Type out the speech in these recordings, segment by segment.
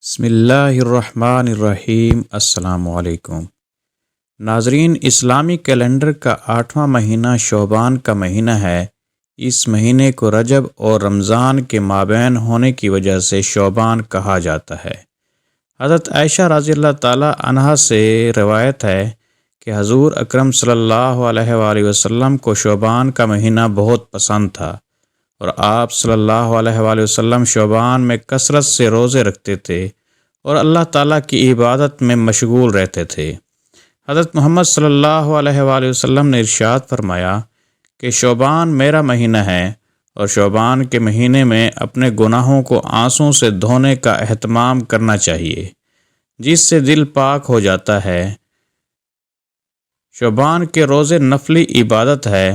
بسم اللہ الرحمن الرحیم۔ السلام علیکم ناظرین، اسلامی کیلنڈر کا 8واں مہینہ شعبان کا مہینہ ہے۔ اس مہینے کو رجب اور رمضان کے مابین ہونے کی وجہ سے شعبان کہا جاتا ہے۔ حضرت عائشہ رضی اللہ تعالی عنہا سے روایت ہے کہ حضور اکرم صلی اللہ علیہ وآلہ وسلم کو شعبان کا مہینہ بہت پسند تھا، اور آپ صلی اللہ علیہ وآلہ وسلم شعبان میں کثرت سے روزے رکھتے تھے اور اللہ تعالیٰ کی عبادت میں مشغول رہتے تھے۔ حضرت محمد صلی اللہ علیہ وآلہ وسلم نے ارشاد فرمایا کہ شعبان میرا مہینہ ہے، اور شعبان کے مہینے میں اپنے گناہوں کو آنسوں سے دھونے کا اہتمام کرنا چاہیے، جس سے دل پاک ہو جاتا ہے۔ شعبان کے روزے نفلی عبادت ہے۔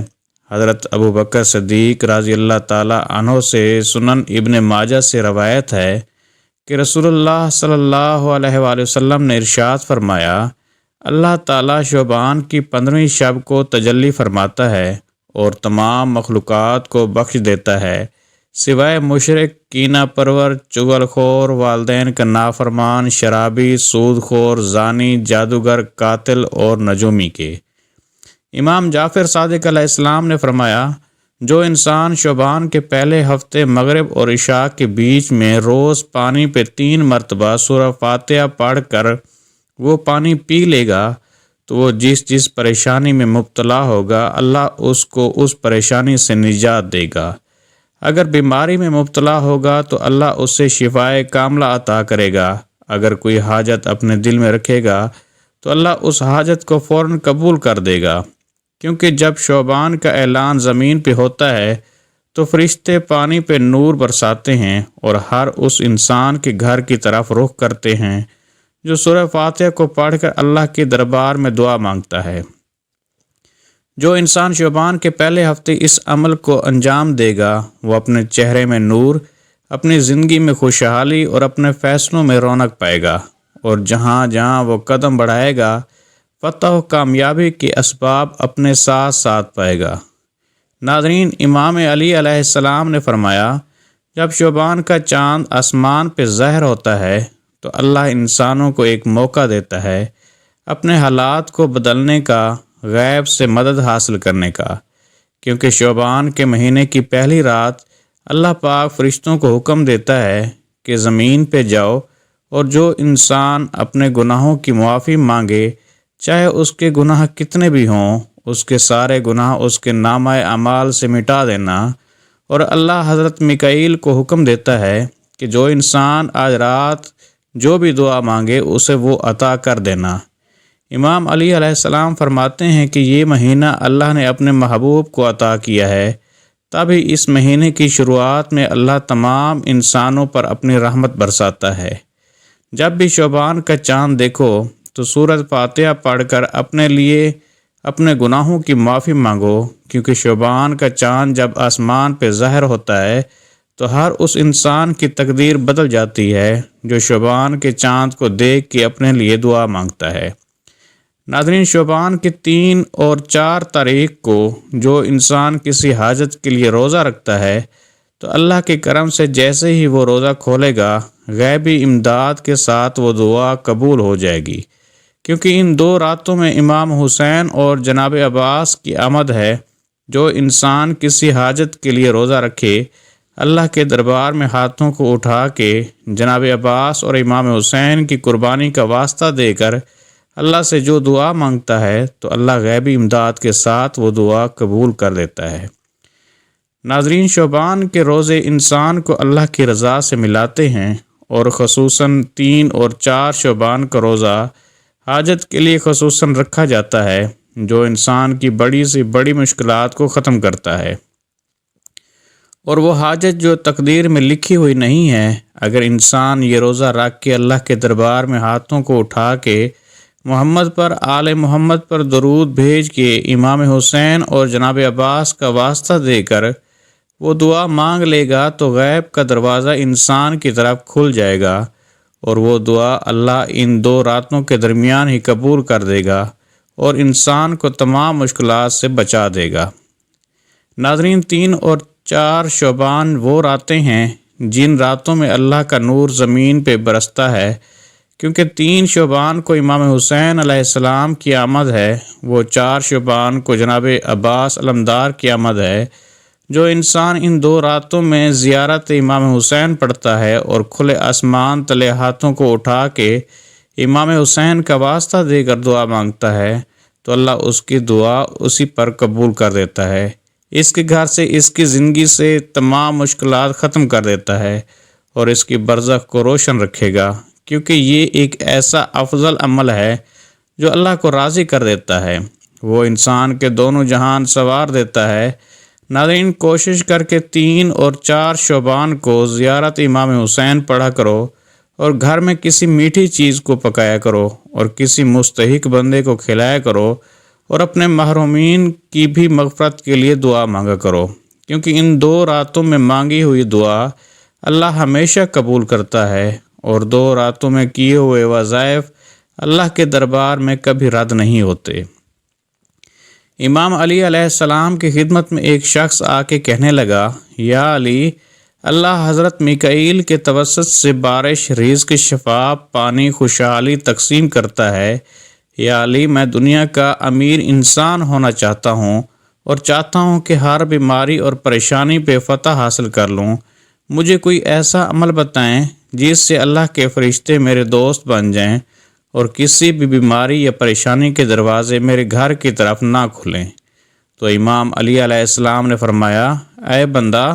حضرت ابو بکر صدیق رضی اللہ تعالیٰ عنہ سے سنن ابن ماجہ سے روایت ہے کہ رسول اللہ صلی اللہ علیہ وآلہ وسلم نے ارشاد فرمایا، اللہ تعالیٰ شعبان کی 15ویں شب کو تجلی فرماتا ہے اور تمام مخلوقات کو بخش دیتا ہے، سوائے مشرک، کینہ پرور، چغل خور، والدین کا نافرمان، شرابی، سود خور، زانی، جادوگر، قاتل اور نجومی کے۔ امام جعفر صادق علیہ السلام نے فرمایا، جو انسان شعبان کے پہلے ہفتے مغرب اور عشاء کے بیچ میں روز پانی پہ 3 مرتبہ سورہ فاتحہ پڑھ کر وہ پانی پی لے گا تو وہ جس پریشانی میں مبتلا ہوگا اللہ اس کو اس پریشانی سے نجات دے گا۔ اگر بیماری میں مبتلا ہوگا تو اللہ اس سے شفائے کاملہ عطا کرے گا۔ اگر کوئی حاجت اپنے دل میں رکھے گا تو اللہ اس حاجت کو فوراً قبول کر دے گا، کیونکہ جب شعبان کا اعلان زمین پہ ہوتا ہے تو فرشتے پانی پہ نور برساتے ہیں اور ہر اس انسان کے گھر کی طرف رخ کرتے ہیں جو سورہ فاتحہ کو پڑھ کر اللہ کے دربار میں دعا مانگتا ہے۔ جو انسان شعبان کے پہلے ہفتے اس عمل کو انجام دے گا وہ اپنے چہرے میں نور، اپنی زندگی میں خوشحالی اور اپنے فیصلوں میں رونق پائے گا، اور جہاں جہاں وہ قدم بڑھائے گا فتح و کامیابی کے اسباب اپنے ساتھ ساتھ پائے گا۔ ناظرین، امام علی علیہ السلام نے فرمایا، جب شعبان کا چاند آسمان پہ ظاہر ہوتا ہے تو اللہ انسانوں کو ایک موقع دیتا ہے اپنے حالات کو بدلنے کا، غیب سے مدد حاصل کرنے کا، کیونکہ شعبان کے مہینے کی پہلی رات اللہ پاک فرشتوں کو حکم دیتا ہے کہ زمین پہ جاؤ اور جو انسان اپنے گناہوں کی معافی مانگے، چاہے اس کے گناہ کتنے بھی ہوں، اس کے سارے گناہ اس کے نامہ اعمال سے مٹا دینا۔ اور اللہ حضرت میکائیل کو حکم دیتا ہے کہ جو انسان آج رات جو بھی دعا مانگے اسے وہ عطا کر دینا۔ امام علی علیہ السلام فرماتے ہیں کہ یہ مہینہ اللہ نے اپنے محبوب کو عطا کیا ہے، تبھی اس مہینے کی شروعات میں اللہ تمام انسانوں پر اپنی رحمت برساتا ہے۔ جب بھی شعبان کا چاند دیکھو تو سورۃ فاتحہ پڑھ کر اپنے لیے اپنے گناہوں کی معافی مانگو، کیونکہ شعبان کا چاند جب آسمان پہ ظاہر ہوتا ہے تو ہر اس انسان کی تقدیر بدل جاتی ہے جو شعبان کے چاند کو دیکھ کے اپنے لیے دعا مانگتا ہے۔ ناظرین، شعبان کی 3 اور 4 تاریخ کو جو انسان کسی حاجت کے لیے روزہ رکھتا ہے تو اللہ کے کرم سے جیسے ہی وہ روزہ کھولے گا غیبی امداد کے ساتھ وہ دعا قبول ہو جائے گی، کیونکہ ان 2 راتوں میں امام حسین اور جناب عباس کی آمد ہے۔ جو انسان کسی حاجت کے لیے روزہ رکھے، اللہ کے دربار میں ہاتھوں کو اٹھا کے جناب عباس اور امام حسین کی قربانی کا واسطہ دے کر اللہ سے جو دعا مانگتا ہے تو اللہ غیبی امداد کے ساتھ وہ دعا قبول کر دیتا ہے۔ ناظرین، شعبان کے روزے انسان کو اللہ کی رضا سے ملاتے ہیں، اور خصوصاً 3 اور 4 شعبان کا روزہ حاجت کے لیے خصوصاً رکھا جاتا ہے، جو انسان کی بڑی سے بڑی مشکلات کو ختم کرتا ہے، اور وہ حاجت جو تقدیر میں لکھی ہوئی نہیں ہے، اگر انسان یہ روزہ رکھ کے اللہ کے دربار میں ہاتھوں کو اٹھا کے محمد پر، آل محمد پر درود بھیج کے امام حسین اور جناب عباس کا واسطہ دے کر وہ دعا مانگ لے گا تو غیب کا دروازہ انسان کی طرف کھل جائے گا، اور وہ دعا اللہ ان 2 راتوں کے درمیان ہی قبول کر دے گا اور انسان کو تمام مشکلات سے بچا دے گا۔ ناظرین، 3 اور 4 شعبان وہ راتیں ہیں جن راتوں میں اللہ کا نور زمین پہ برستا ہے، کیونکہ 3 شعبان کو امام حسین علیہ السلام کی آمد ہے، وہ 4 شعبان کو جناب عباس علمدار کی آمد ہے۔ جو انسان ان 2 راتوں میں زیارت امام حسین پڑھتا ہے اور کھلے آسمان تلے ہاتھوں کو اٹھا کے امام حسین کا واسطہ دے کر دعا مانگتا ہے تو اللہ اس کی دعا اسی پر قبول کر دیتا ہے، اس کے گھر سے، اس کی زندگی سے تمام مشکلات ختم کر دیتا ہے اور اس کی برزخ کو روشن رکھے گا، کیونکہ یہ ایک ایسا افضل عمل ہے جو اللہ کو راضی کر دیتا ہے، وہ انسان کے دونوں جہان سنوار دیتا ہے۔ ناظرین، کوشش کر کے 3 اور 4 شعبان کو زیارت امام حسین پڑھا کرو اور گھر میں کسی میٹھی چیز کو پکایا کرو اور کسی مستحق بندے کو کھلایا کرو اور اپنے محرومین کی بھی مغفرت کے لیے دعا مانگا کرو، کیونکہ ان 2 راتوں میں مانگی ہوئی دعا اللہ ہمیشہ قبول کرتا ہے اور 2 راتوں میں کیے ہوئے وظائف اللہ کے دربار میں کبھی رد نہیں ہوتے۔ امام علی علیہ السلام کی خدمت میں ایک شخص آ کے کہنے لگا، یا علی، اللہ حضرت میکائیل کے توسط سے بارش، رزق، شفا، پانی، خوشحالی تقسیم کرتا ہے۔ یا علی، میں دنیا کا امیر انسان ہونا چاہتا ہوں اور چاہتا ہوں کہ ہر بیماری اور پریشانی پہ فتح حاصل کر لوں۔ مجھے کوئی ایسا عمل بتائیں جس سے اللہ کے فرشتے میرے دوست بن جائیں اور کسی بھی بیماری یا پریشانی کے دروازے میرے گھر کی طرف نہ کھلیں۔ تو امام علی علیہ السلام نے فرمایا، اے بندہ،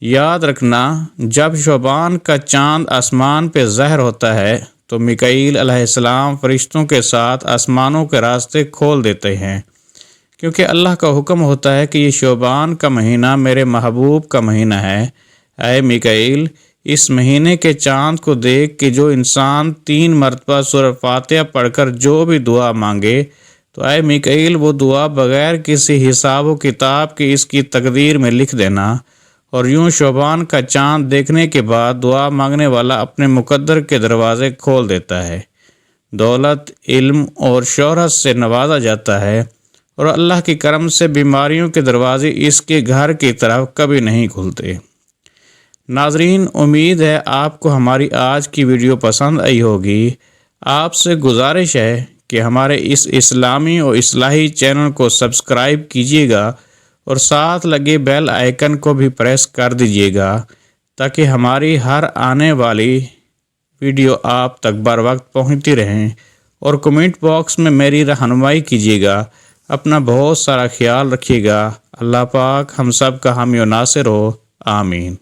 یاد رکھنا، جب شعبان کا چاند آسمان پہ ظاہر ہوتا ہے تو میکائیل علیہ السلام فرشتوں کے ساتھ آسمانوں کے راستے کھول دیتے ہیں، کیونکہ اللہ کا حکم ہوتا ہے کہ یہ شعبان کا مہینہ میرے محبوب کا مہینہ ہے۔ اے میکائیل، اس مہینے کے چاند کو دیکھ کہ جو انسان 3 مرتبہ سورہ فاتحہ پڑھ کر جو بھی دعا مانگے تو اے میکائیل وہ دعا بغیر کسی حساب و کتاب کی اس کی تقدیر میں لکھ دینا، اور یوں شعبان کا چاند دیکھنے کے بعد دعا مانگنے والا اپنے مقدر کے دروازے کھول دیتا ہے، دولت، علم اور شہرت سے نوازا جاتا ہے، اور اللہ کے کرم سے بیماریوں کے دروازے اس کے گھر کی طرف کبھی نہیں کھلتے۔ ناظرین، امید ہے آپ کو ہماری آج کی ویڈیو پسند آئی ہوگی۔ آپ سے گزارش ہے کہ ہمارے اس اسلامی اور اصلاحی چینل کو سبسکرائب کیجیے گا اور ساتھ لگے بیل آئیکن کو بھی پریس کر دیجیے گا تاکہ ہماری ہر آنے والی ویڈیو آپ تک بر وقت پہنچتی رہیں، اور کمنٹ باکس میں میری رہنمائی کیجیے گا۔ اپنا بہت سارا خیال رکھیے گا۔ اللہ پاک ہم سب کا حامی و ناصر ہو، آمین۔